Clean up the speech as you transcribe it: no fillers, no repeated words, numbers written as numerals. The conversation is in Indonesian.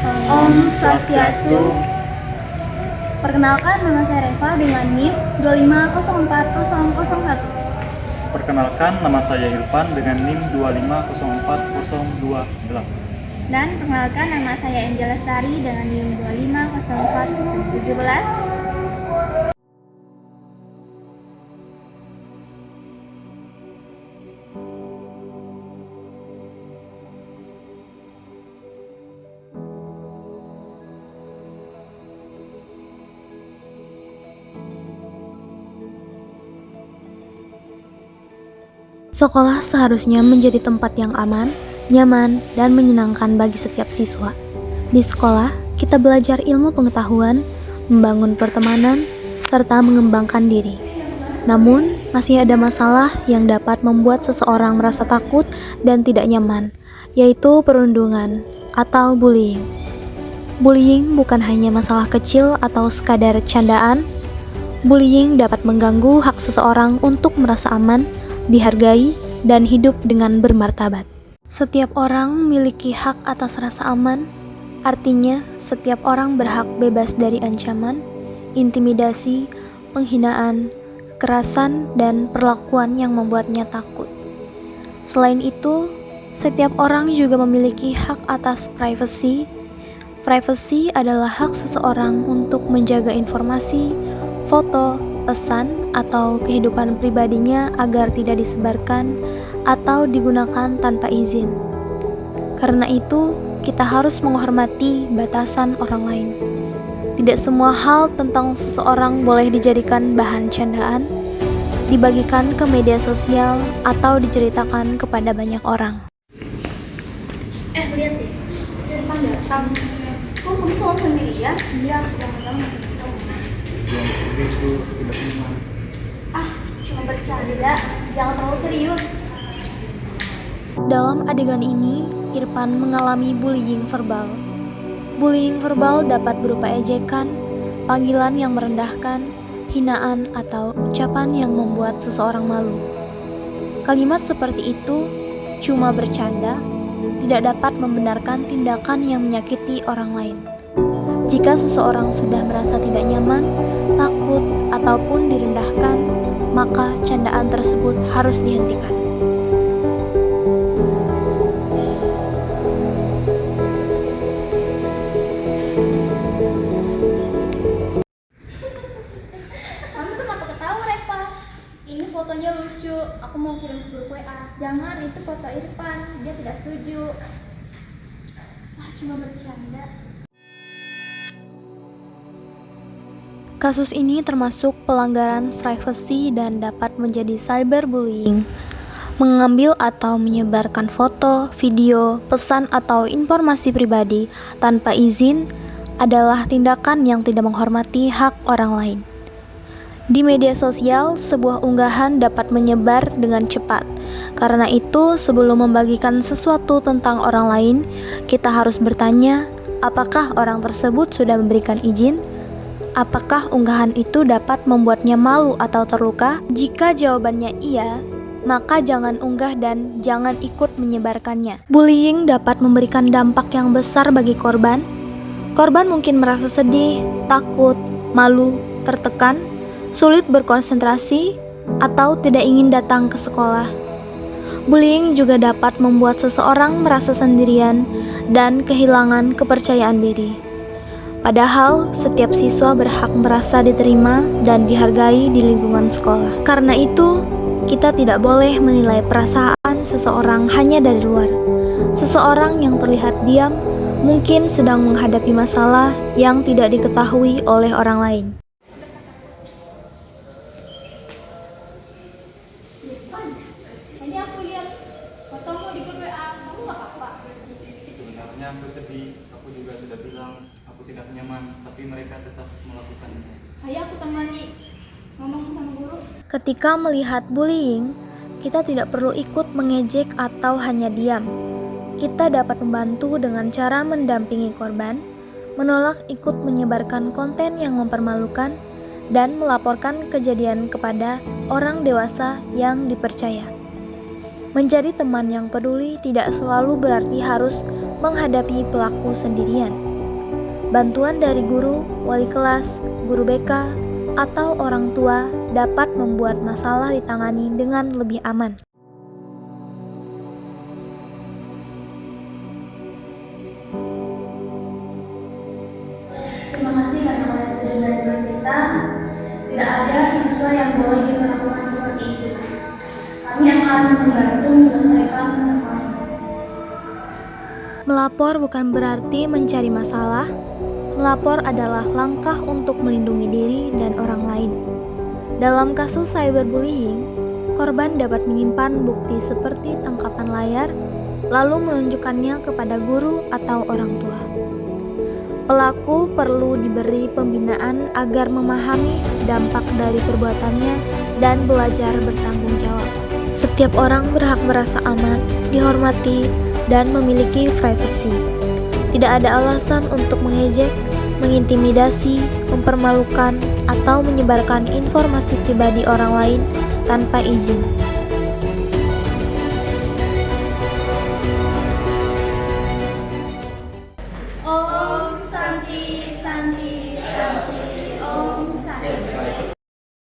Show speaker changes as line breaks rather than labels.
Om Swastiastu.
Perkenalkan, nama saya Reva dengan NIM 2504001.
Perkenalkan, nama saya Irfan dengan NIM 2504028.
Dan perkenalkan, nama saya Angel Lestari dengan NIM 2504017.
Sekolah seharusnya menjadi tempat yang aman, nyaman, dan menyenangkan bagi setiap siswa. Di sekolah, kita belajar ilmu pengetahuan, membangun pertemanan, serta mengembangkan diri. Namun, masih ada masalah yang dapat membuat seseorang merasa takut dan tidak nyaman, yaitu perundungan atau bullying. Bullying bukan hanya masalah kecil atau sekadar candaan. Bullying dapat mengganggu hak seseorang untuk merasa aman, dihargai, dan hidup dengan bermartabat. Setiap orang memiliki hak atas rasa aman, artinya setiap orang berhak bebas dari ancaman, intimidasi, penghinaan, kekerasan, dan perlakuan yang membuatnya takut. Selain itu, setiap orang juga memiliki hak atas privasi. Privasi adalah hak seseorang untuk menjaga informasi, foto, pesan, atau kehidupan pribadinya agar tidak disebarkan atau digunakan tanpa izin. Karena itu, kita harus menghormati batasan orang lain. Tidak semua hal tentang seseorang boleh dijadikan bahan candaan, dibagikan ke media sosial, atau diceritakan kepada banyak orang.
Lihat deh, Irfan datang. Kok kamu selalu sendirian? Iya, sedang kita mana?
Itu tidak nyaman.
Cuma bercanda, jangan terlalu serius.
Dalam adegan ini, Irfan mengalami bullying verbal. Bullying verbal dapat berupa ejekan, panggilan yang merendahkan, hinaan, atau ucapan yang membuat seseorang malu. Kalimat seperti itu cuma bercanda, tidak dapat membenarkan tindakan yang menyakiti orang lain. Jika seseorang sudah merasa tidak nyaman, takut, ataupun direndahkan, maka candaan tersebut harus dihentikan.
Kamu kenapa ketawa, Reva? Ini fotonya lucu, aku mau kirim ke grup WA.
Jangan, itu foto Irfan, dia tidak setuju.
Cuma bercanda.
Kasus ini termasuk pelanggaran privasi dan dapat menjadi cyberbullying. Mengambil atau menyebarkan foto, video, pesan, atau informasi pribadi tanpa izin adalah tindakan yang tidak menghormati hak orang lain. Di media sosial, sebuah unggahan dapat menyebar dengan cepat. Karena itu, sebelum membagikan sesuatu tentang orang lain, kita harus bertanya, apakah orang tersebut sudah memberikan izin? Apakah unggahan itu dapat membuatnya malu atau terluka? Jika jawabannya iya, maka jangan unggah dan jangan ikut menyebarkannya. Bullying dapat memberikan dampak yang besar bagi korban. Korban mungkin merasa sedih, takut, malu, tertekan, sulit berkonsentrasi, atau tidak ingin datang ke sekolah. Bullying juga dapat membuat seseorang merasa sendirian dan kehilangan kepercayaan diri. Padahal, setiap siswa berhak merasa diterima dan dihargai di lingkungan sekolah. Karena itu, kita tidak boleh menilai perasaan seseorang hanya dari luar. Seseorang yang terlihat diam mungkin sedang menghadapi masalah yang tidak diketahui oleh orang lain.
Irfan, tadi aku lihat fotomu di grup WA, kamu nggak apa-apa?
Sebenarnya aku sedih, aku juga sudah bilang aku tidak nyaman, tapi mereka tetap melakukannya.
Ayo aku temani ngomong sama guru.
Ketika melihat bullying, kita tidak perlu ikut mengejek atau hanya diam. Kita dapat membantu dengan cara mendampingi korban, menolak ikut menyebarkan konten yang mempermalukan, dan melaporkan kejadian kepada orang dewasa yang dipercaya. Menjadi teman yang peduli tidak selalu berarti harus menghadapi pelaku sendirian. Bantuan dari guru, wali kelas, guru BK, atau orang tua dapat membuat masalah ditangani dengan lebih aman.
Terima kasih karena kalian sudah berani bercerita. Tidak ada siswa yang boleh diperlakukan seperti itu. Kami akan membantu menyelesaikan masalah itu.
Melapor bukan berarti mencari masalah. Melapor adalah langkah untuk melindungi diri dan orang lain. Dalam kasus cyberbullying, korban dapat menyimpan bukti seperti tangkapan layar, lalu menunjukkannya kepada guru atau orang tua. Pelaku perlu diberi pembinaan agar memahami dampak dari perbuatannya dan belajar bertanggung jawab. Setiap orang berhak merasa aman, dihormati, dan memiliki privasi. Tidak ada alasan untuk mengejek, mengintimidasi, mempermalukan, atau menyebarkan informasi pribadi orang lain tanpa izin.
Om Santi Santi Santi.